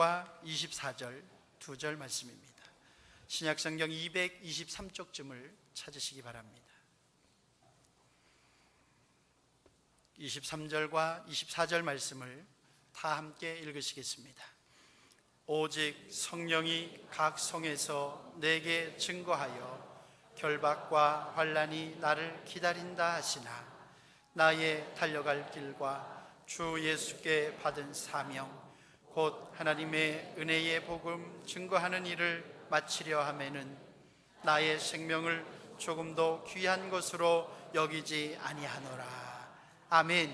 23절과 24절 두 절 말씀입니다. 신약성경 223쪽쯤을 찾으시기 바랍니다. 23절과 24절 말씀을 다 함께 읽으시겠습니다. 오직 성령이 각 성에서 내게 증거하여 결박과 환난이 나를 기다린다 하시나 나의 달려갈 길과 주 예수께 받은 사명 곧 하나님의 은혜의 복음 증거하는 일을 마치려 하면은 나의 생명을 조금도 귀한 것으로 여기지 아니하노라. 아멘.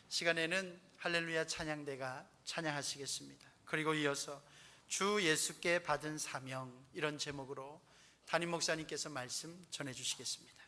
시간에는 할렐루야 찬양대가 찬양하시겠습니다. 그리고 이어서 주 예수께 받은 사명, 이런 제목으로 담임 목사님께서 말씀 전해주시겠습니다.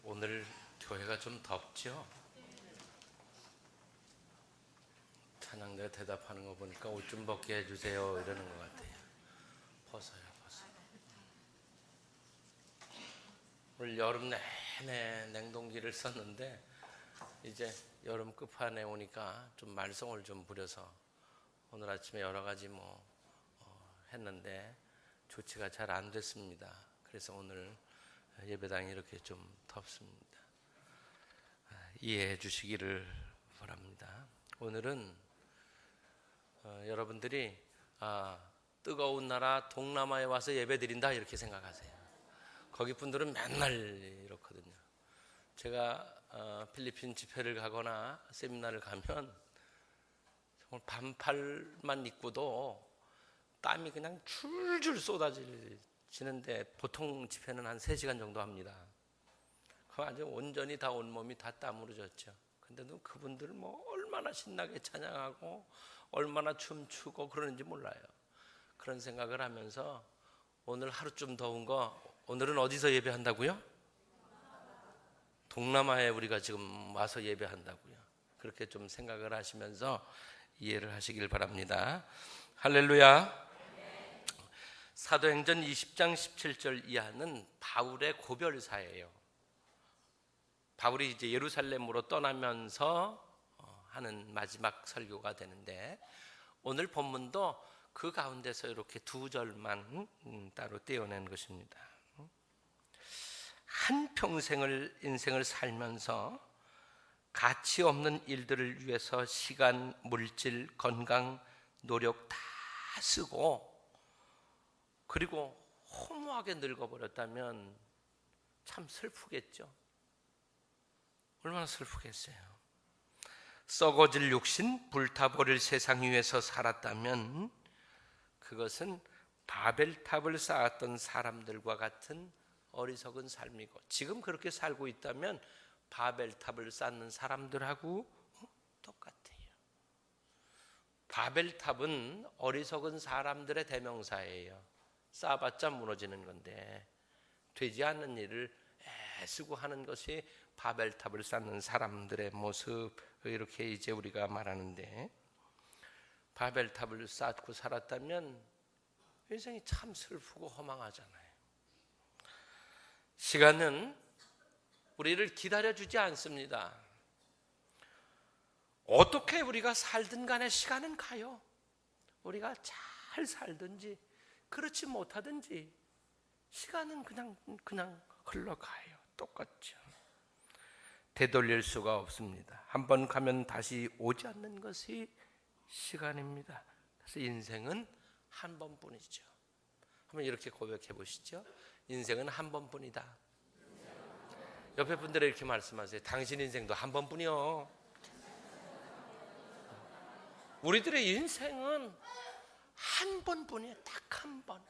오늘 교회가 좀 덥죠? 찬양대 대답하는 거 보니까 옷 좀 벗게 해주세요 이러는 것 같아요. 벗어요. 오늘 여름 내내 냉동기를 썼는데 이제 여름 끝판에 오니까 좀 말썽을 좀 부려서 오늘 아침에 여러 가지 했는데 조치가 잘 안 됐습니다. 그래서 오늘 예배당이 이렇게 좀 덥습니다. 이해해 주시기를 바랍니다. 오늘은 여러분들이 뜨거운 나라 동남아에 와서 예배 드린다 이렇게 생각하세요. 거기 분들은 맨날 이렇거든요. 제가 필리핀 집회를 가거나 세미나를 가면 정말 반팔만 입고도 땀이 그냥 줄줄 쏟아지는데 보통 집회는 한 3시간 정도 합니다. 그럼 아주 온전히 다 온몸이 다 땀으로 젖죠. 근데도 그분들 얼마나 신나게 찬양하고 얼마나 춤추고 그러는지 몰라요. 그런 생각을 하면서 오늘 하루 좀 더운 거, 오늘은 어디서 예배한다고요? 동남아에 우리가 지금 와서 예배한다고요. 그렇게 좀 생각을 하시면서 이해를 하시길 바랍니다. 할렐루야. 사도행전 20장 17절 이하는 바울의 고별사예요. 바울이 이제 예루살렘으로 떠나면서 하는 마지막 설교가 되는데, 오늘 본문도 그 가운데서 이렇게 2절만 따로 떼어낸 것입니다. 한평생을 인생을 살면서 가치 없는 일들을 위해서 시간, 물질, 건강, 노력 다 쓰고 그리고 허무하게 늙어버렸다면 참 슬프겠죠. 얼마나 슬프겠어요. 썩어질 육신, 불타버릴 세상 위에서 살았다면 그것은 바벨탑을 쌓았던 사람들과 같은 어리석은 삶이고, 지금 그렇게 살고 있다면 바벨탑을 쌓는 사람들하고 똑같아요. 바벨탑은 어리석은 사람들의 대명사예요. 쌓아봤자 무너지는 건데 되지 않는 일을 애쓰고 하는 것이 바벨탑을 쌓는 사람들의 모습, 이렇게 이제 우리가 말하는데, 바벨탑을 쌓고 살았다면 인생이 참 슬프고 허망하잖아요. 시간은 우리를 기다려주지 않습니다. 어떻게 우리가 살든 간에 시간은 가요. 우리가 잘 살든지 그렇지 못하든지 시간은 그냥 흘러가요. 똑같죠. 되돌릴 수가 없습니다. 한번 가면 다시 오지 않는 것이 시간입니다. 그래서 인생은 한 번뿐이죠. 한번 이렇게 고백해 보시죠. 인생은 한 번뿐이다. 옆에 분들에게 이렇게 말씀하세요. 당신 인생도 한 번뿐이요. 우리들의 인생은 한 번뿐이에요. 딱 한 번.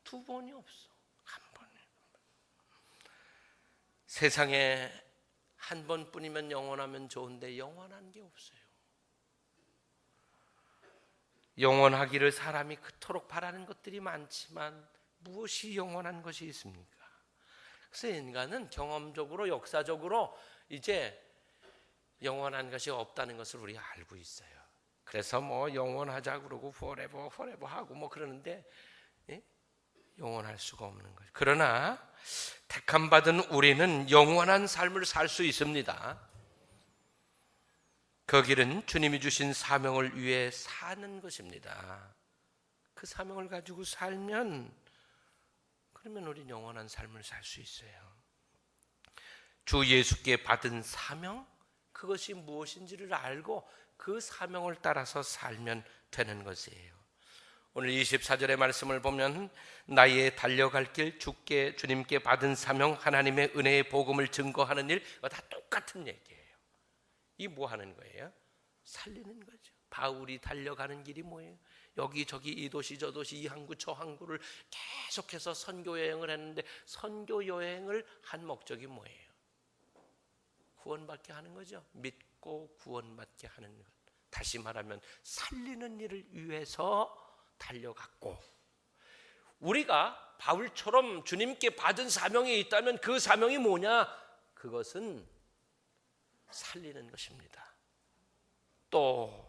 2번이 없어. 한 번이에요. 세상에 한 번뿐이면 영원하면 좋은데 영원한 게 없어요. 영원하기를 사람이 그토록 바라는 것들이 많지만 무엇이 영원한 것이 있습니까? 그래서 인간은 경험적으로 역사적으로 이제 영원한 것이 없다는 것을 우리가 알고 있어요. 그래서 영원하자 그러고 forever 하고 그러는데 영원할 수가 없는 거죠. 그러나 택함 받은 우리는 영원한 삶을 살 수 있습니다. 그 길은 주님이 주신 사명을 위해 사는 것입니다. 그 사명을 가지고 살면 그러면 우리는 영원한 삶을 살 수 있어요. 주 예수께 받은 사명, 그것이 무엇인지를 알고 그 사명을 따라서 살면 되는 것이에요. 오늘 24절의 말씀을 보면 나의 달려갈 길, 주님께 받은 사명, 하나님의 은혜의 복음을 증거하는 일, 다 똑같은 얘기예요. 이 뭐 하는 거예요? 살리는 거죠. 바울이 달려가는 길이 뭐예요? 여기저기 이 도시 저 도시 이 항구 저 항구를 계속해서 선교 여행을 했는데, 선교 여행을 한 목적이 뭐예요? 구원받게 하는 거죠. 믿고 구원받게 하는 것. 다시 말하면 살리는 일을 위해서 달려갔고, 우리가 바울처럼 주님께 받은 사명이 있다면 그 사명이 뭐냐? 그것은 살리는 것입니다. 또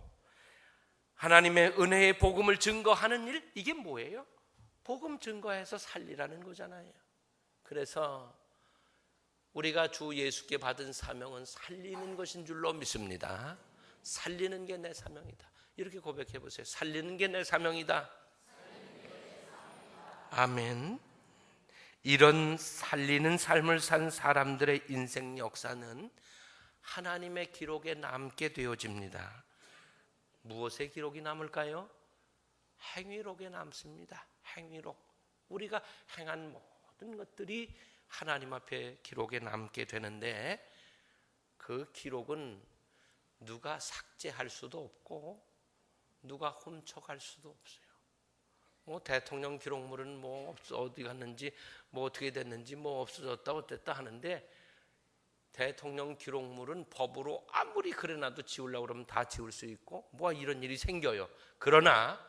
하나님의 은혜의 복음을 증거하는 일, 이게 뭐예요? 복음 증거해서 살리라는 거잖아요. 그래서 우리가 주 예수께 받은 사명은 살리는 것인 줄로 믿습니다. 살리는 게 내 사명이다. 이렇게 고백해 보세요. 살리는 게 내 사명이다. 아멘. 이런 살리는 삶을 산 사람들의 인생 역사는 하나님의 기록에 남게 되어집니다. 무엇의 기록이 남을까요? 행위록에 남습니다. 행위록. 우리가 행한 모든 것들이 하나님 앞에 기록에 남게 되는데, 그 기록은 누가 삭제할 수도 없고 누가 훔쳐갈 수도 없어요. 대통령 기록물은 어디 갔는지, 어떻게 됐는지, 없어졌다 어땠다 하는데, 대통령 기록물은 법으로 아무리 그래놔도 지우려고 그러면 다 지울 수 있고 이런 일이 생겨요. 그러나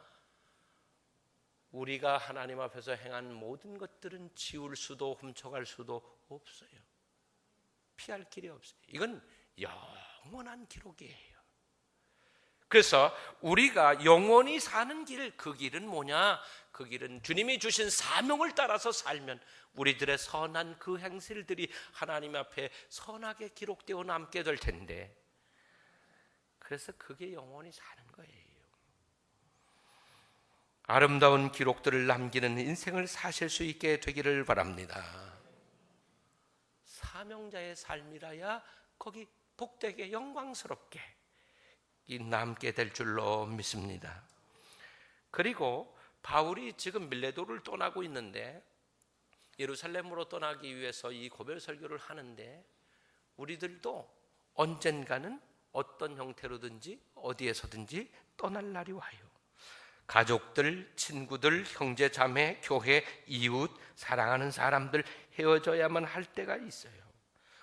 우리가 하나님 앞에서 행한 모든 것들은 지울 수도 훔쳐갈 수도 없어요. 피할 길이 없어요. 이건 영원한 기록이에요. 그래서 우리가 영원히 사는 길, 그 길은 뭐냐? 그 길은 주님이 주신 사명을 따라서 살면 우리들의 선한 그 행실들이 하나님 앞에 선하게 기록되어 남게 될 텐데, 그래서 그게 영원히 사는 거예요. 아름다운 기록들을 남기는 인생을 사실 수 있게 되기를 바랍니다. 사명자의 삶이라야 거기 복되게 영광스럽게 남게 될 줄로 믿습니다. 그리고 바울이 지금 밀레도를 떠나고 있는데, 예루살렘으로 떠나기 위해서 이 고별 설교를 하는데, 우리들도 언젠가는 어떤 형태로든지 어디에서든지 떠날 날이 와요. 가족들, 친구들, 형제, 자매, 교회, 이웃, 사랑하는 사람들 헤어져야만 할 때가 있어요.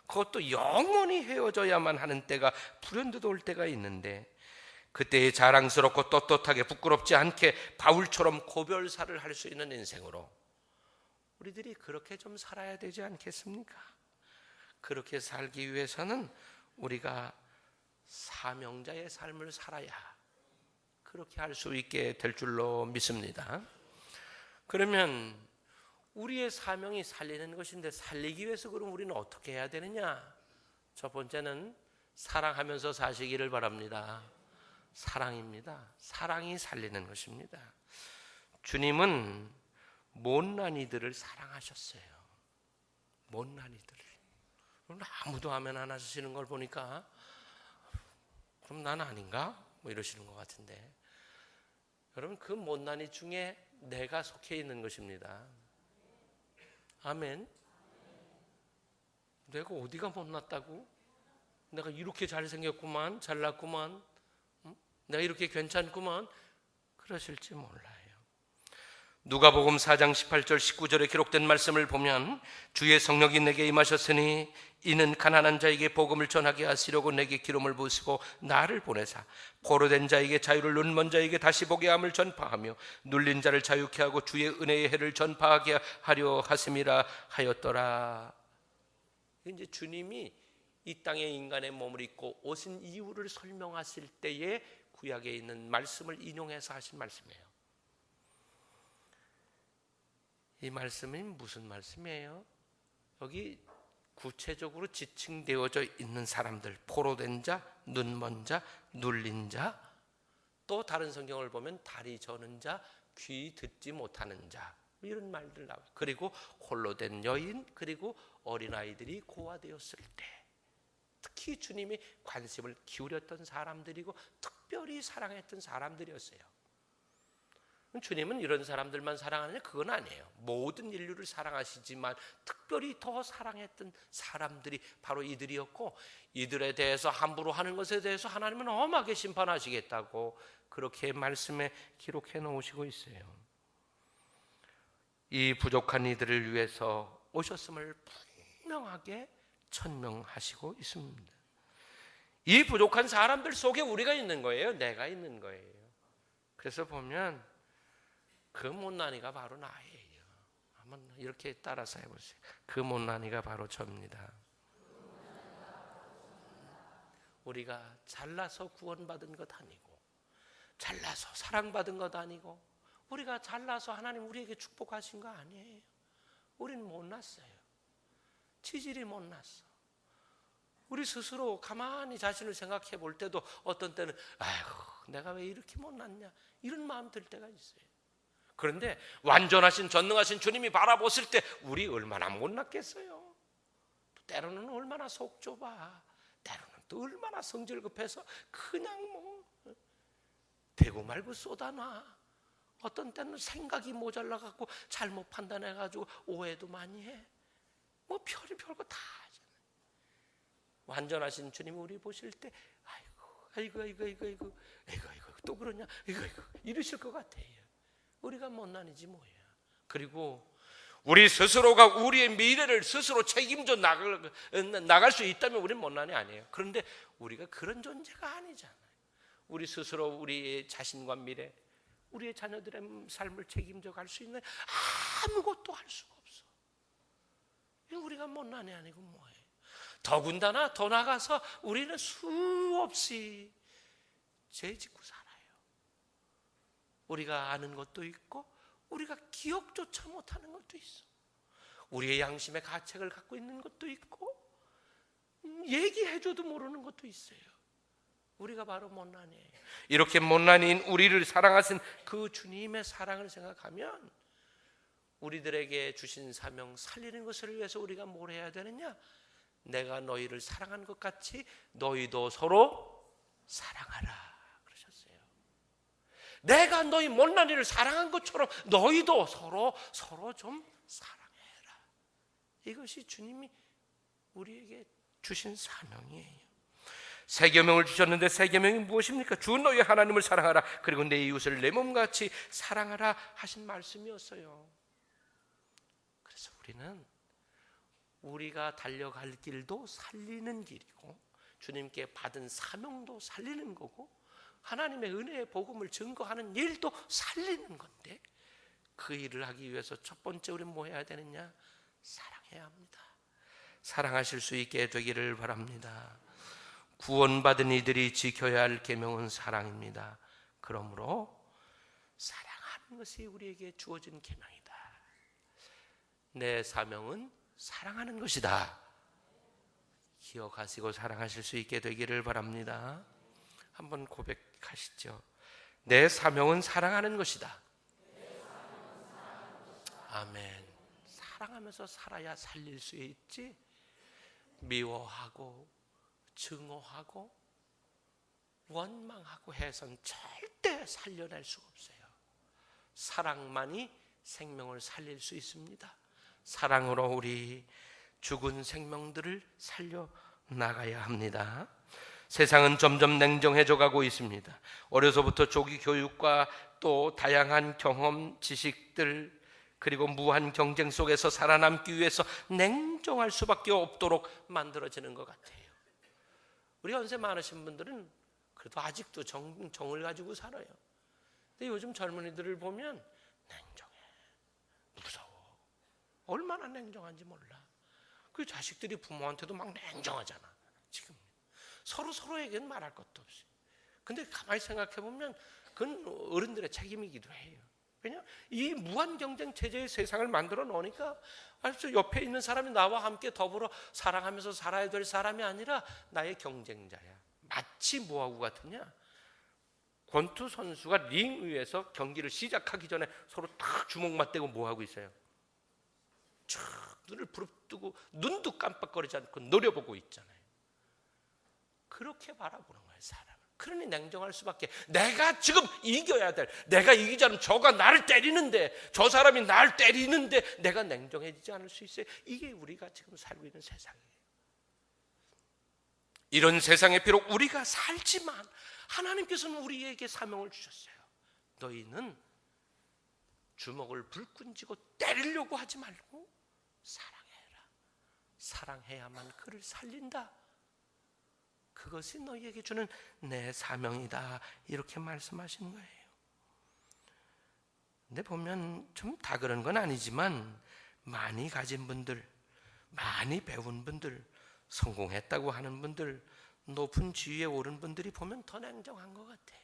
그것도 영원히 헤어져야만 하는 때가 불현듯 올 때가 있는데, 그때에 자랑스럽고 떳떳하게 부끄럽지 않게 바울처럼 고별사를 할 수 있는 인생으로 우리들이 그렇게 좀 살아야 되지 않겠습니까? 그렇게 살기 위해서는 우리가 사명자의 삶을 살아야 그렇게 할 수 있게 될 줄로 믿습니다. 그러면 우리의 사명이 살리는 것인데, 살리기 위해서 그럼 우리는 어떻게 해야 되느냐? 첫 번째는 사랑하면서 사시기를 바랍니다. 사랑입니다. 사랑이 살리는 것입니다. 주님은 못난 이들을 사랑하셨어요. 못난 이들을. 아무도 아멘 안 하시는 걸 보니까 그럼 난 아닌가? 이러시는 것 같은데, 여러분, 그 못난 이 중에 내가 속해 있는 것입니다. 아멘. 내가 어디가 못났다고? 내가 이렇게 잘생겼구만, 잘났구만, 내가 이렇게 괜찮구만, 그러실지 몰라요. 누가복음 4장 18절 19절에 기록된 말씀을 보면, 주의 성령이 내게 임하셨으니 이는 가난한 자에게 복음을 전하게 하시려고 내게 기름을 부으시고 나를 보내사 포로된 자에게 자유를, 눈먼 자에게 다시 보게 함을 전파하며 눌린 자를 자유케 하고 주의 은혜의 해를 전파하게 하려 하심이라 하였더라. 이제 주님이 이 땅에 인간의 몸을 입고 오신 이유를 설명하실 때에 구약에 있는 말씀을 인용해서 하신 말씀이에요. 이 말씀이 무슨 말씀이에요? 여기 구체적으로 지칭되어져 있는 사람들, 포로된 자, 눈먼 자, 눌린 자, 또 다른 성경을 보면 다리 저는 자, 귀 듣지 못하는 자, 이런 말들 나와요. 그리고 홀로 된 여인, 그리고 어린아이들이 고아되었을 때, 특히 주님이 관심을 기울였던 사람들이고 특별히 사랑했던 사람들이었어요. 주님은 이런 사람들만 사랑하느냐? 그건 아니에요. 모든 인류를 사랑하시지만 특별히 더 사랑했던 사람들이 바로 이들이었고, 이들에 대해서 함부로 하는 것에 대해서 하나님은 엄하게 심판하시겠다고 그렇게 말씀에 기록해 놓으시고 있어요. 이 부족한 이들을 위해서 오셨음을 분명하게 천명하시고 있습니다. 이 부족한 사람들 속에 우리가 있는 거예요. 내가 있는 거예요. 그래서 보면 그 못난이가 바로 나예요. 한번 이렇게 따라서 해보세요. 그 못난이가 바로 저입니다. 우리가 잘나서 구원받은 것 아니고, 잘나서 사랑받은 것 아니고, 우리가 잘나서 하나님 우리에게 축복하신 거 아니에요. 우리는 못났어요. 치질이 못났어. 우리 스스로 가만히 자신을 생각해 볼 때도 어떤 때는 아이고 내가 왜 이렇게 못났냐 이런 마음 들 때가 있어요. 그런데 완전하신 전능하신 주님이 바라보실 때 우리 얼마나 못났겠어요. 때로는 얼마나 속 좁아, 때로는 또 얼마나 성질 급해서 그냥 뭐 되고 말고 쏟아놔. 어떤 때는 생각이 모자라갖고 잘못 판단해가지고 오해도 많이 해. 뭐 별거 다 하잖아요. 완전하신 주님이 우리 보실 때 아이고 또 그러냐 이거 이러실 것 같아요. 우리가 못난이지 뭐예요. 그리고 우리 스스로가 우리의 미래를 스스로 책임져 나갈 수 있다면 우리는 못난이 아니에요. 그런데 우리가 그런 존재가 아니잖아요. 우리 스스로 우리의 자신과 미래, 우리의 자녀들의 삶을 책임져 갈 수 있는 아무것도 할 수가 없어. 우리가 못난이 아니고 뭐예요. 더군다나 더 나가서 우리는 수없이 죄 짓고 살아요. 우리가 아는 것도 있고 우리가 기억조차 못하는 것도 있어. 우리의 양심의 가책을 갖고 있는 것도 있고 얘기해줘도 모르는 것도 있어요. 우리가 바로 못난이에요. 이렇게 못난이인 우리를 사랑하신 그 주님의 사랑을 생각하면 우리들에게 주신 사명 살리는 것을 위해서 우리가 뭘 해야 되느냐? 내가 너희를 사랑한 것 같이 너희도 서로 사랑하라 그러셨어요. 내가 너희 못난이를 사랑한 것처럼 너희도 서로 좀 사랑해라. 이것이 주님이 우리에게 주신 사명이에요. 새 계명을 주셨는데 새 계명이 무엇입니까? 주 너희 하나님을 사랑하라. 그리고 내 이웃을 내 몸같이 사랑하라 하신 말씀이었어요. 그래서 우리는 우리가 달려갈 길도 살리는 길이고 주님께 받은 사명도 살리는 거고 하나님의 은혜의 복음을 증거하는 일도 살리는 건데 그 일을 하기 위해서 첫 번째 우리는 뭐 해야 되느냐? 사랑해야 합니다. 사랑하실 수 있게 되기를 바랍니다. 구원받은 이들이 지켜야 할 계명은 사랑입니다. 그러므로 사랑하는 것이 우리에게 주어진 계명이다. 내 사명은 사랑하는 것이다. 기억하시고 사랑하실 수 있게 되기를 바랍니다. 한번 고백하시죠. 내 사명은 사랑하는 것이다. 아멘. 사랑하면서 살아야 살릴 수 있지. 미워하고 증오하고 원망하고 해선 절대 살려낼 수가 없어요. 사랑만이 생명을 살릴 수 있습니다. 사랑으로 우리 죽은 생명들을 살려나가야 합니다. 세상은 점점 냉정해져 가고 있습니다. 어려서부터 조기 교육과 또 다양한 경험, 지식들 그리고 무한 경쟁 속에서 살아남기 위해서 냉정할 수밖에 없도록 만들어지는 것 같아요. 우리 연세 많으신 분들은 그래도 아직도 정을 가지고 살아요. 근데 요즘 젊은이들을 보면 냉정해, 무서워. 얼마나 냉정한지 몰라. 그 자식들이 부모한테도 막 냉정하잖아. 지금 서로에게는 말할 것도 없이. 근데 가만히 생각해 보면 그건 어른들의 책임이기도 해요. 왜냐? 이 무한 경쟁 체제의 세상을 만들어 놓으니까 아주 옆에 있는 사람이 나와 함께 더불어 사랑하면서 살아야 될 사람이 아니라 나의 경쟁자야. 마치 뭐하고 같으냐? 권투 선수가 링 위에서 경기를 시작하기 전에 서로 탁 주먹 맞대고 뭐하고 있어요? 쭉 눈을 부릅뜨고 눈도 깜빡거리지 않고 노려보고 있잖아요. 그렇게 바라보는 거예요, 사람은. 그러니 냉정할 수밖에. 내가 지금 이겨야 될, 내가 이기지 않으면 저가 나를 때리는데, 저 사람이 나를 때리는데 내가 냉정해지지 않을 수 있어요. 이게 우리가 지금 살고 있는 세상이에요. 이런 세상에 비록 우리가 살지만 하나님께서는 우리에게 사명을 주셨어요. 너희는 주먹을 불끈 쥐고 때리려고 하지 말고 사랑해라. 사랑해야만 그를 살린다. 그것이 너희에게 주는 내 사명이다. 이렇게 말씀하신 거예요. 근데 보면 좀 다 그런 건 아니지만 많이 가진 분들, 많이 배운 분들, 성공했다고 하는 분들, 높은 지위에 오른 분들이 보면 더 냉정한 것 같아.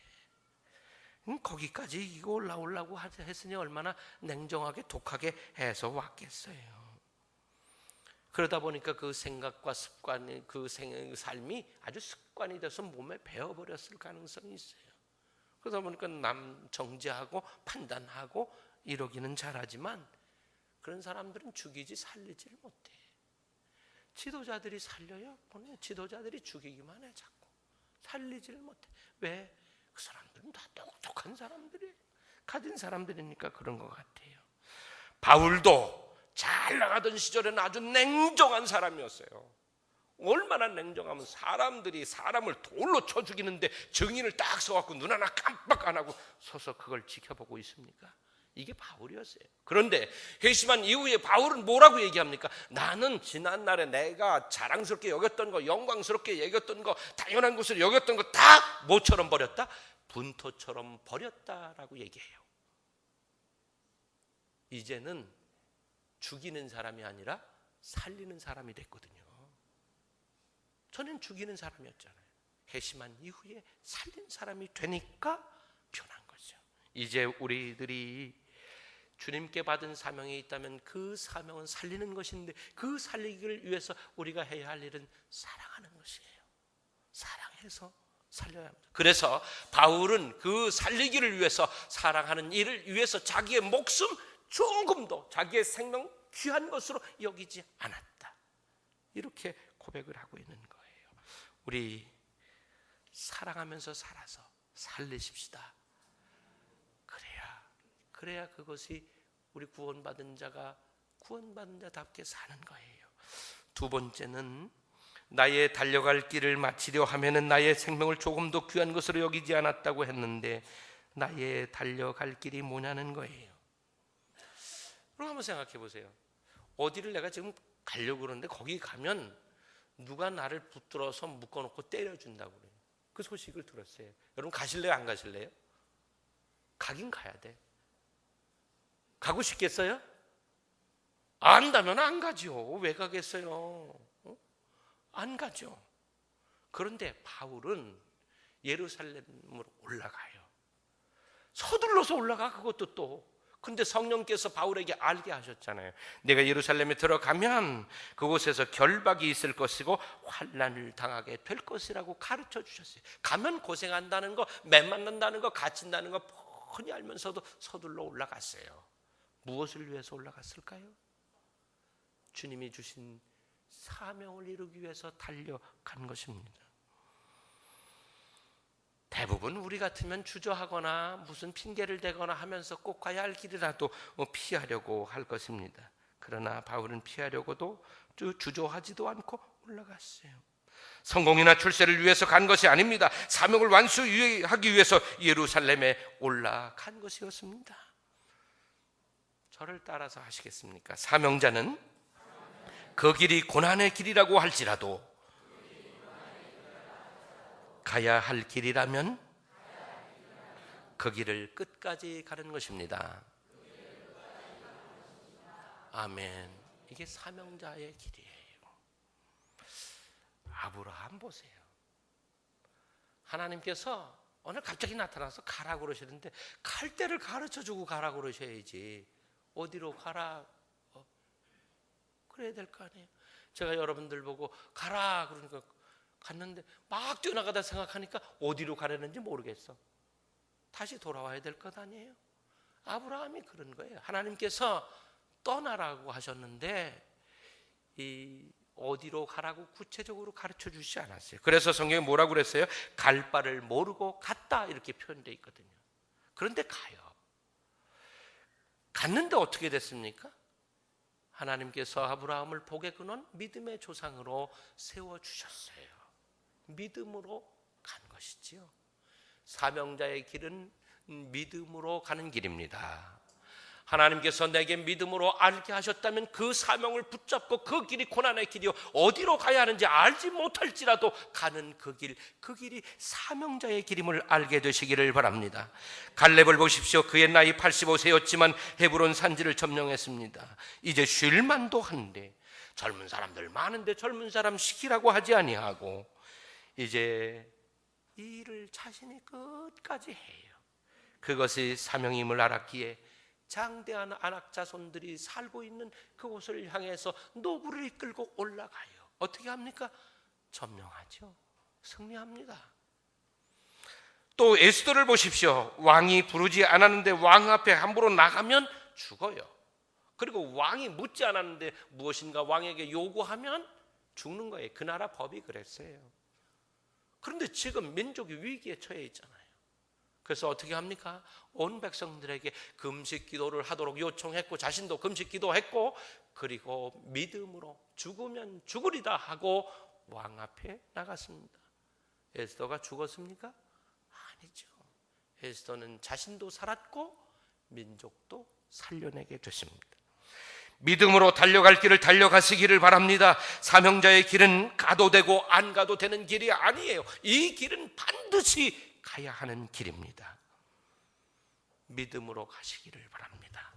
거기까지 이거 올라오려고 했으니 얼마나 냉정하게 독하게 해서 왔겠어요. 그러다 보니까 그 생각과 습관이, 그 삶이 아주 습관이 돼서 몸에 배어버렸을 가능성이 있어요. 그러다 보니까 남 정죄하고 판단하고 이러기는 잘하지만 그런 사람들은 죽이지 살리지를 못해. 지도자들이 살려요? 지도자들이 죽이기만 해. 자꾸 살리지를 못해. 왜? 그 사람들은 다 똑똑한 사람들이에요. 가진 사람들이니까 그런 것 같아요. 바울도 잘 나가던 시절에는 아주 냉정한 사람이었어요. 얼마나 냉정하면 사람들이 사람을 돌로 쳐 죽이는데 증인을 딱 서갖고 눈 하나 깜빡 안 하고 서서 그걸 지켜보고 있습니까? 이게 바울이었어요. 그런데 회심한 이후에 바울은 뭐라고 얘기합니까? 나는 지난날에 내가 자랑스럽게 여겼던 거, 영광스럽게 여겼던 거, 당연한 것을 여겼던 거 다 뭐처럼 버렸다? 분토처럼 버렸다라고 얘기해요. 이제는 죽이는 사람이 아니라 살리는 사람이 됐거든요. 저는 죽이는 사람이었잖아요. 회심한 이후에 살린 사람이 되니까 변한 거죠. 이제 우리들이 주님께 받은 사명이 있다면 그 사명은 살리는 것인데 그 살리기를 위해서 우리가 해야 할 일은 사랑하는 것이에요. 사랑해서 살려야 합니다. 그래서 바울은 그 살리기를 위해서 사랑하는 일을 위해서 자기의 목숨 조금도 자기의 생명 귀한 것으로 여기지 않았다. 이렇게 고백을 하고 있는 거예요. 우리 사랑하면서 살아서 살리십시다. 그래야 그것이 우리 구원받은 자가 구원받은 자답게 사는 거예요. 두 번째는 나의 달려갈 길을 마치려 하면은 나의 생명을 조금도 귀한 것으로 여기지 않았다고 했는데 나의 달려갈 길이 뭐냐는 거예요. 그럼 한번 생각해 보세요. 어디를 내가 지금 가려고 그러는데 거기 가면 누가 나를 붙들어서 묶어놓고 때려준다고 그래요. 그 소식을 들었어요. 여러분 가실래요? 안 가실래요? 가긴 가야 돼. 가고 싶겠어요? 안다면 안 가죠. 왜 가겠어요? 안 가죠. 그런데 바울은 예루살렘으로 올라가요. 서둘러서 올라가. 그것도 또. 근데 성령께서 바울에게 알게 하셨잖아요. 내가 예루살렘에 들어가면 그곳에서 결박이 있을 것이고 환난을 당하게 될 것이라고 가르쳐 주셨어요. 가면 고생한다는 거, 매 맞는다는 거, 갇힌다는 거 뻔히 알면서도 서둘러 올라갔어요. 무엇을 위해서 올라갔을까요? 주님이 주신 사명을 이루기 위해서 달려간 것입니다. 대부분 우리 같으면 주저하거나 무슨 핑계를 대거나 하면서 꼭 가야 할 길이라도 피하려고 할 것입니다. 그러나 바울은 피하려고도 주저하지도 않고 올라갔어요. 성공이나 출세를 위해서 간 것이 아닙니다. 사명을 완수하기 위해서 예루살렘에 올라간 것이었습니다. 저를 따라서 하시겠습니까? 사명자는 그 길이 고난의 길이라고 할지라도 가야 할 길이라면 그 길을 끝까지 가는 것입니다. 아멘. 이게 사명자의 길이에요. 아브라함 보세요. 하나님께서 오늘 갑자기 나타나서 가라고 그러시는데 갈 때를 가르쳐주고 가라고 그러셔야지. 어디로 가라 그래야 될 거 아니에요. 제가 여러분들 보고 가라 그러니까 갔는데 막 뛰어나가다 생각하니까 어디로 가려는지 모르겠어. 다시 돌아와야 될 것 아니에요. 아브라함이 그런 거예요. 하나님께서 떠나라고 하셨는데 어디로 가라고 구체적으로 가르쳐 주시지 않았어요. 그래서 성경에 뭐라고 그랬어요? 갈 바를 모르고 갔다 이렇게 표현되어 있거든요. 그런데 가요. 갔는데 어떻게 됐습니까? 하나님께서 아브라함을 복의 근원 믿음의 조상으로 세워주셨어요. 믿음으로 간 것이지요. 사명자의 길은 믿음으로 가는 길입니다. 하나님께서 내게 믿음으로 알게 하셨다면 그 사명을 붙잡고 그 길이 고난의 길이요 어디로 가야 하는지 알지 못할지라도 가는 그 길이 사명자의 길임을 알게 되시기를 바랍니다. 갈렙을 보십시오. 그의 나이 85세였지만 헤브론 산지를 점령했습니다. 이제 쉴 만도 한데 젊은 사람들 많은데 젊은 사람 시키라고 하지 아니하고 이제 이 일을 자신이 끝까지 해요. 그것이 사명임을 알았기에 장대한 안악 자손들이 살고 있는 그곳을 향해서 노구를 이끌고 올라가요. 어떻게 합니까? 점령하죠. 승리합니다. 또 에스더를 보십시오. 왕이 부르지 않았는데 왕 앞에 함부로 나가면 죽어요. 그리고 왕이 묻지 않았는데 무엇인가 왕에게 요구하면 죽는 거예요. 그 나라 법이 그랬어요. 그런데 지금 민족이 위기에 처해 있잖아요. 그래서 어떻게 합니까? 온 백성들에게 금식 기도를 하도록 요청했고 자신도 금식 기도했고 그리고 믿음으로 죽으면 죽으리다 하고 왕 앞에 나갔습니다. 에스더가 죽었습니까? 아니죠. 에스더는 자신도 살았고 민족도 살려내게 됐습니다. 믿음으로 달려갈 길을 달려가시기를 바랍니다. 사명자의 길은 가도 되고 안 가도 되는 길이 아니에요. 이 길은 반드시 가야 하는 길입니다. 믿음으로 가시기를 바랍니다.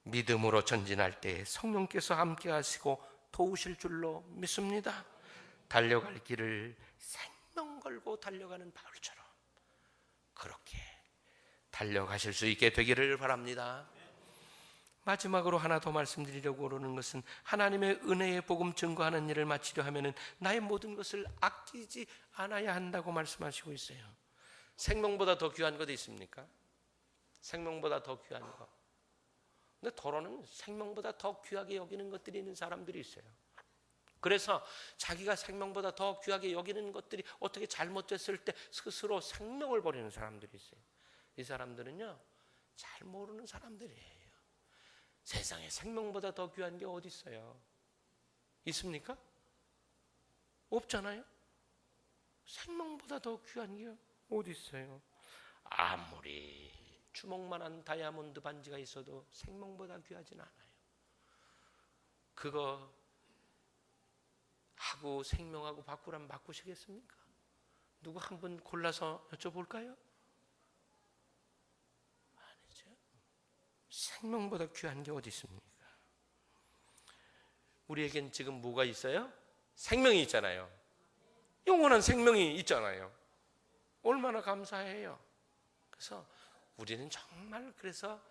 믿음으로 전진할 때 성령께서 함께 하시고 도우실 줄로 믿습니다. 달려갈 길을 생명 걸고 달려가는 바울처럼 그렇게 달려가실 수 있게 되기를 바랍니다. 마지막으로 하나 더 말씀드리려고 하는 것은 하나님의 은혜의 복음 증거하는 일을 마치려 하면은 나의 모든 것을 아끼지 않아야 한다고 말씀하시고 있어요. 생명보다 더 귀한 것도 있습니까? 생명보다 더 귀한 거. 근데 더러는 생명보다 더 귀하게 여기는 것들이 있는 사람들이 있어요. 그래서 자기가 생명보다 더 귀하게 여기는 것들이 어떻게 잘못됐을 때 스스로 생명을 버리는 사람들이 있어요. 이 사람들은요, 잘 모르는 사람들이에요. 세상에 생명보다 더 귀한 게 어디 있어요? 있습니까? 없잖아요. 생명보다 더 귀한 게 어디 있어요? 아무리 주먹만한 다이아몬드 반지가 있어도 생명보다 귀하진 않아요. 그거 하고 생명하고 바꾸라면 바꾸시겠습니까? 누구 한 분 골라서 여쭤볼까요? 아니죠. 생명보다 귀한 게 어디 있습니까? 우리에겐 지금 뭐가 있어요? 생명이 있잖아요. 영원한 생명이 있잖아요. 얼마나 감사해요. 그래서 우리는 정말 그래서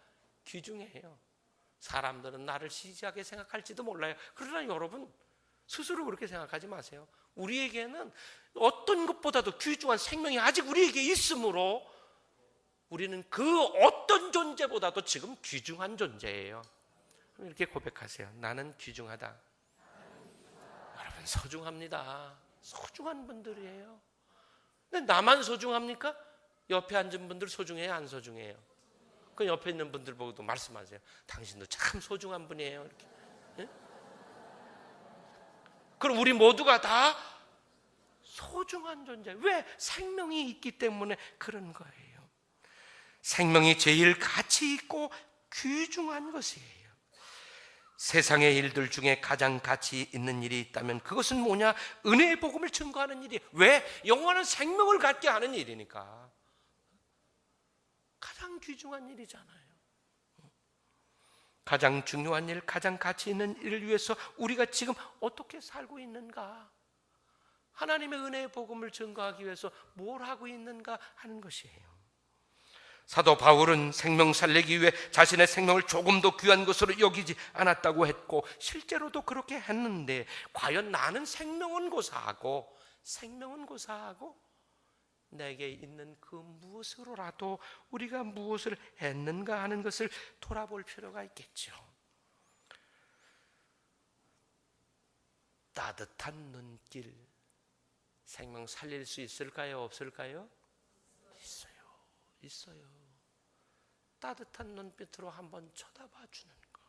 귀중해요. 사람들은 나를 시시하게 생각할지도 몰라요. 그러나 여러분 스스로 그렇게 생각하지 마세요. 우리에게는 어떤 것보다도 귀중한 생명이 아직 우리에게 있으므로 우리는 그 어떤 존재보다도 지금 귀중한 존재예요. 이렇게 고백하세요. 나는 귀중하다. 여러분 소중합니다. 소중한 분들이에요. 근데 나만 소중합니까? 옆에 앉은 분들 소중해요? 안 소중해요? 그 옆에 있는 분들 보고도 말씀하세요. 당신도 참 소중한 분이에요. 이렇게. 예? 그럼 우리 모두가 다 소중한 존재. 왜? 생명이 있기 때문에 그런 거예요. 생명이 제일 가치 있고 귀중한 것이에요. 세상의 일들 중에 가장 가치 있는 일이 있다면 그것은 뭐냐? 은혜의 복음을 증거하는 일이에요. 왜? 영원한 생명을 갖게 하는 일이니까. 가장 귀중한 일이잖아요. 가장 중요한 일, 가장 가치 있는 일을 위해서 우리가 지금 어떻게 살고 있는가? 하나님의 은혜의 복음을 증거하기 위해서 뭘 하고 있는가 하는 것이에요. 사도 바울은 생명 살리기 위해 자신의 생명을 조금도 귀한 것으로 여기지 않았다고 했고 실제로도 그렇게 했는데 과연 나는 생명은 고사하고 내게 있는 그 무엇으로라도 우리가 무엇을 했는가 하는 것을 돌아볼 필요가 있겠죠. 따뜻한 눈길, 생명 살릴 수 있을까요? 없을까요? 있어요. 따뜻한 눈빛으로 한번 쳐다봐 주는 거.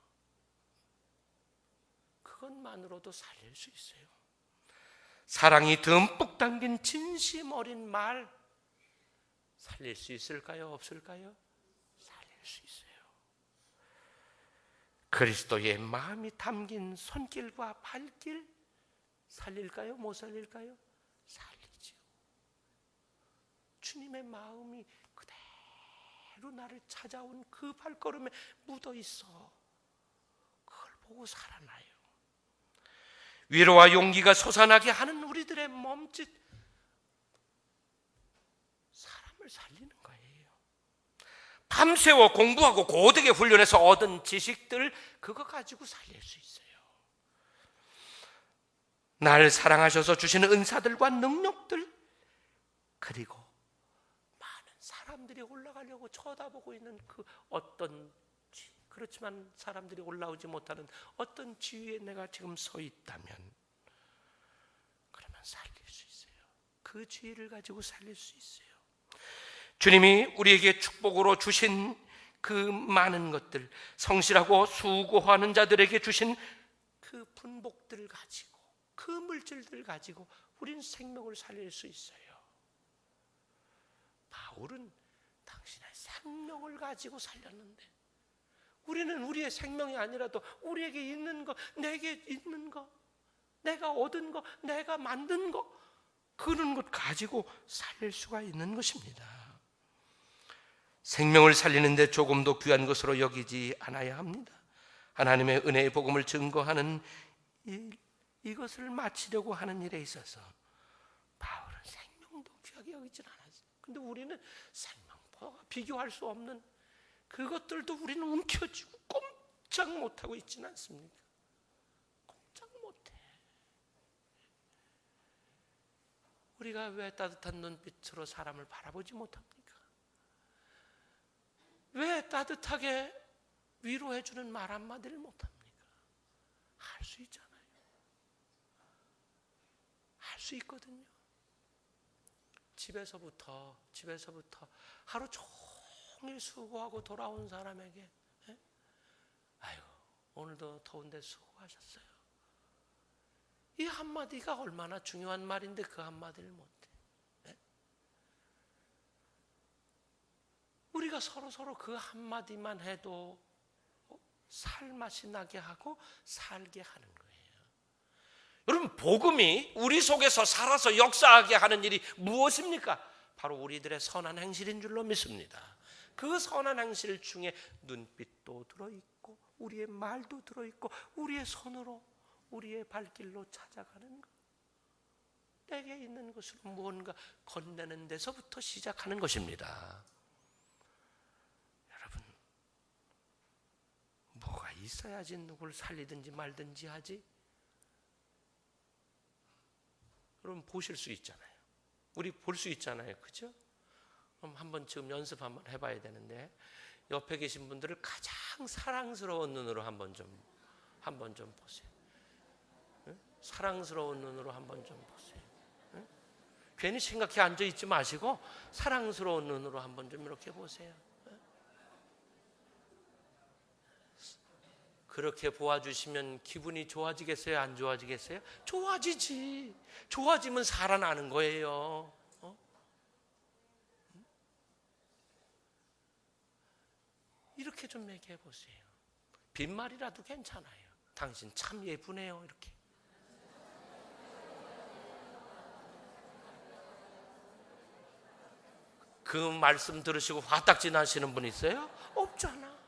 그것만으로도 살릴 수 있어요. 사랑이 듬뿍 담긴 진심 어린 말 살릴 수 있을까요? 없을까요? 살릴 수 있어요. 그리스도의 마음이 담긴 손길과 발길 살릴까요? 못 살릴까요? 살리죠. 주님의 마음이 그대로 나를 찾아온 그 발걸음에 묻어 있어. 그걸 보고 살아나요. 위로와 용기가 솟아나게 하는 우리들의 몸짓, 사람을 살리는 거예요. 밤새워 공부하고 고되게 훈련해서 얻은 지식들, 그거 가지고 살릴 수 있어요. 날 사랑하셔서 주시는 은사들과 능력들, 그리고 많은 사람들이 올라가려고 쳐다보고 있는 그 어떤, 그렇지만 사람들이 올라오지 못하는 어떤 지위에 내가 지금 서 있다면, 그러면 살릴 수 있어요. 그 지위를 가지고 살릴 수 있어요. 주님이 우리에게 축복으로 주신 그 많은 것들, 성실하고 수고하는 자들에게 주신 그 분복들을 가지고, 그 물질들을 가지고 우리는 생명을 살릴 수 있어요. 바울은 당신의 생명을 가지고 살렸는데, 우리는 우리의 생명이 아니라도 우리에게 있는 거, 내게 있는 거, 내가 얻은 거, 내가 만든 거, 그런 것 가지고 살릴 수가 있는 것입니다. 생명을 살리는데 조금도 귀한 것으로 여기지 않아야 합니다. 하나님의 은혜의 복음을 증거하는 이것을 마치려고 하는 일에 있어서 바울은 생명도 귀하게 여기진 않았어요. 근데 우리는 생명과 비교할 수 없는 그것들도 우리는 움켜쥐고 꼼짝 못하고 있지는 않습니까? 꼼짝 못해. 우리가 왜 따뜻한 눈빛으로 사람을 바라보지 못합니까? 왜 따뜻하게 위로해주는 말 한마디를 못합니까? 할 수 있잖아요. 할 수 있거든요. 집에서부터 하루 종일 수고하고 돌아온 사람에게, 아이고 오늘도 더운데 수고하셨어요, 이 한마디가 얼마나 중요한 말인데 그 한마디를 못해. 우리가 서로 그 한마디만 해도 살맛이 나게 하고 살게 하는 거예요. 여러분, 복음이 우리 속에서 살아서 역사하게 하는 일이 무엇입니까? 바로 우리들의 선한 행실인 줄로 믿습니다. 그 선한 행실 중에 눈빛도 들어있고 우리의 말도 들어있고 우리의 손으로 우리의 발길로 찾아가는 것, 내게 있는 것으로 무언가 건네는 데서부터 시작하는 것입니다. 여러분, 뭐가 있어야지 누굴 살리든지 말든지 하지? 여러분 보실 수 있잖아요. 우리 볼 수 있잖아요. 그죠? 그럼 한번 지금 연습 한번 해봐야 되는데, 옆에 계신 분들을 가장 사랑스러운 눈으로 한번 좀 보세요. 응? 사랑스러운 눈으로 한번 좀 보세요. 응? 괜히 생각해 앉아 있지 마시고 사랑스러운 눈으로 한번 좀 이렇게 보세요. 응? 그렇게 보아주시면 기분이 좋아지겠어요? 안 좋아지겠어요? 좋아지지. 좋아지면 살아나는 거예요. 이렇게 좀 얘기해 보세요. 빈말이라도 괜찮아요. 당신 참 예쁘네요. 이렇게. 그 말씀 들으시고 화딱지 나시는 분 있어요? 없잖아.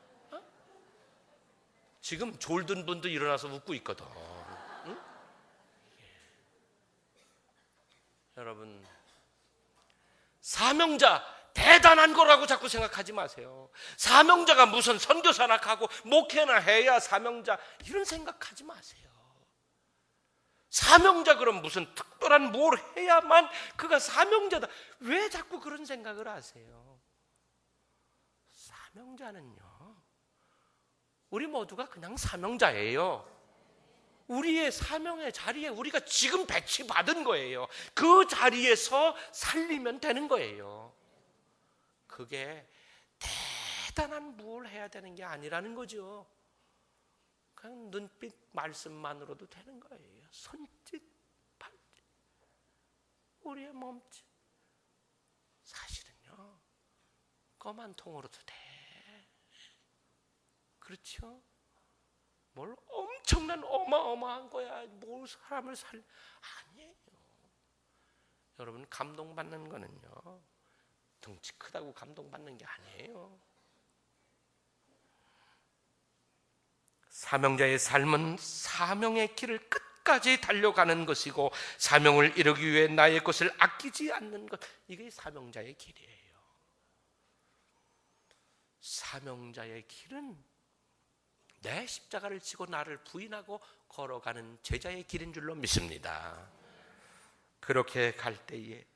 지금 졸든 분도 일어나서 웃고 있거든. 응? 여러분, 사명자 대단한 거라고 자꾸 생각하지 마세요. 사명자가 무슨 선교사나 가고 목회나 해야 사명자, 이런 생각하지 마세요. 사명자 그럼 무슨 특별한 뭘 해야만 그가 사명자다, 왜 자꾸 그런 생각을 하세요? 사명자는요, 우리 모두가 그냥 사명자예요. 우리의 사명의 자리에 우리가 지금 배치받은 거예요. 그 자리에서 살리면 되는 거예요. 그게 대단한 뭘 해야 되는 게 아니라는 거죠. 그냥 눈빛 말씀만으로도 되는 거예요. 손짓, 발짓, 우리의 몸짓, 사실은요 껌한 통으로도 돼. 그렇죠? 뭘 엄청난 어마어마한 거야, 뭘 사람을 아니에요. 여러분, 감동받는 거는요 덩치 크다고 감동받는 게 아니에요. 사명자의 삶은 사명의 길을 끝까지 달려가는 것이고, 사명을 이루기 위해 나의 것을 아끼지 않는 것, 이게 사명자의 길이에요. 사명자의 길은 내 십자가를 지고 나를 부인하고 걸어가는 제자의 길인 줄로 믿습니다. 그렇게 갈 때에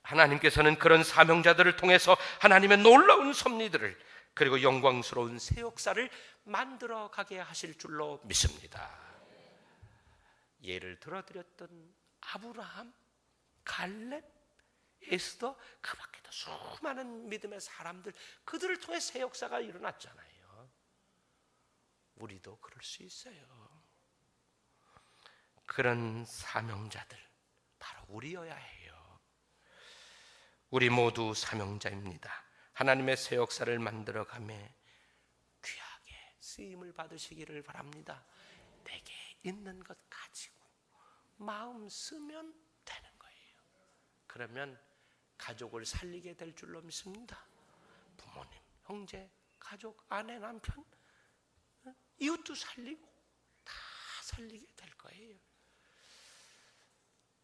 하나님께서는 그런 사명자들을 통해서 하나님의 놀라운 섭리들을 그리고 영광스러운 새 역사를 만들어 가게 하실 줄로 믿습니다. 예를 들어드렸던 아브라함, 갈렙, 에스더, 그 밖에도 수많은 믿음의 사람들, 그들을 통해 새 역사가 일어났잖아요. 우리도 그럴 수 있어요. 그런 사명자들 바로 우리여야 해요. 우리 모두 사명자입니다. 하나님의 새 역사를 만들어가며 귀하게 쓰임을 받으시기를 바랍니다. 내게 있는 것 가지고 마음 쓰면 되는 거예요. 그러면 가족을 살리게 될 줄로 믿습니다. 부모님, 형제, 가족, 아내, 남편, 이웃도 살리고 다 살리게 될 거예요.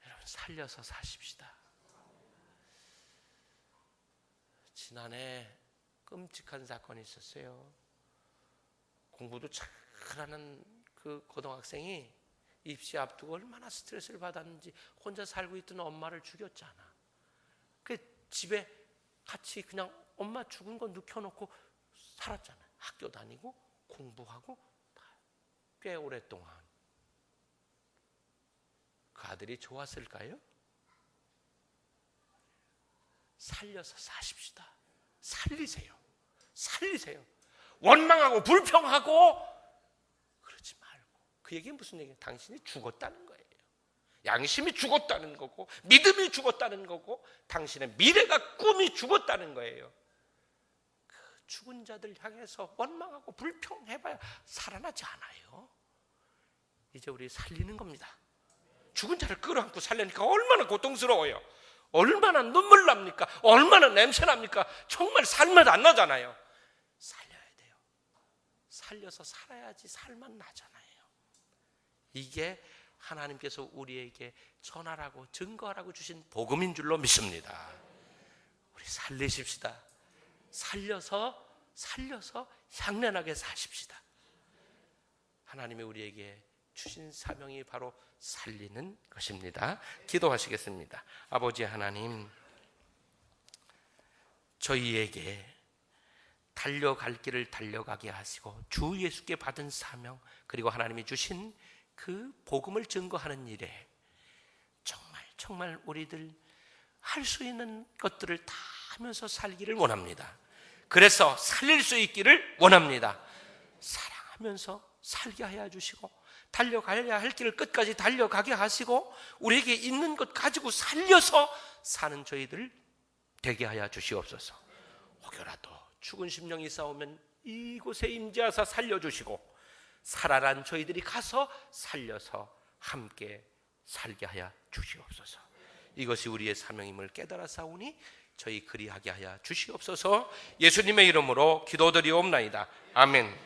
여러분, 살려서 사십시다. 지난해 끔찍한 사건이 있었어요. 공부도 잘하는 그 고등학생이 입시 앞두고 얼마나 스트레스를 받았는지 혼자 살고 있던 엄마를 죽였잖아. 그 집에 같이 그냥 엄마 죽은 거 눕혀놓고 살았잖아요. 학교 다니고 공부하고 꽤 오랫동안. 그 아들이 좋았을까요? 살려서 사십시다. 살리세요. 살리세요. 원망하고 불평하고 그러지 말고. 그 얘기는 무슨 얘기예요? 당신이 죽었다는 거예요. 양심이 죽었다는 거고 믿음이 죽었다는 거고 당신의 미래가 꿈이 죽었다는 거예요. 그 죽은 자들 향해서 원망하고 불평해봐야 살아나지 않아요. 이제 우리 살리는 겁니다. 죽은 자를 끌어안고 살려니까 얼마나 고통스러워요. 얼마나 눈물 납니까? 얼마나 냄새 납니까? 정말 살맛 안 나잖아요. 살려야 돼요. 살려서 살아야지 살맛 나잖아요. 이게 하나님께서 우리에게 전하라고 증거하라고 주신 복음인 줄로 믿습니다. 우리 살리십시다. 살려서 향연하게 사십시다. 하나님이 우리에게 주신 사명이 바로 살리는 것입니다. 기도하시겠습니다. 아버지 하나님, 저희에게 달려갈 길을 달려가게 하시고 주 예수께 받은 사명 그리고 하나님이 주신 그 복음을 증거하는 일에 정말 우리들 할 수 있는 것들을 다 하면서 살기를 원합니다. 그래서 살릴 수 있기를 원합니다. 사랑하면서 살게 하여 주시고 달려가야 할 길을 끝까지 달려가게 하시고 우리에게 있는 것 가지고 살려서 사는 저희들 되게 하여 주시옵소서. 혹여라도 죽은 심령이 싸우면 이곳에 임재하사 살려주시고 살아난 저희들이 가서 살려서 함께 살게 하여 주시옵소서. 이것이 우리의 사명임을 깨달아 싸우니 저희 그리하게 하여 주시옵소서. 예수님의 이름으로 기도드리옵나이다. 아멘.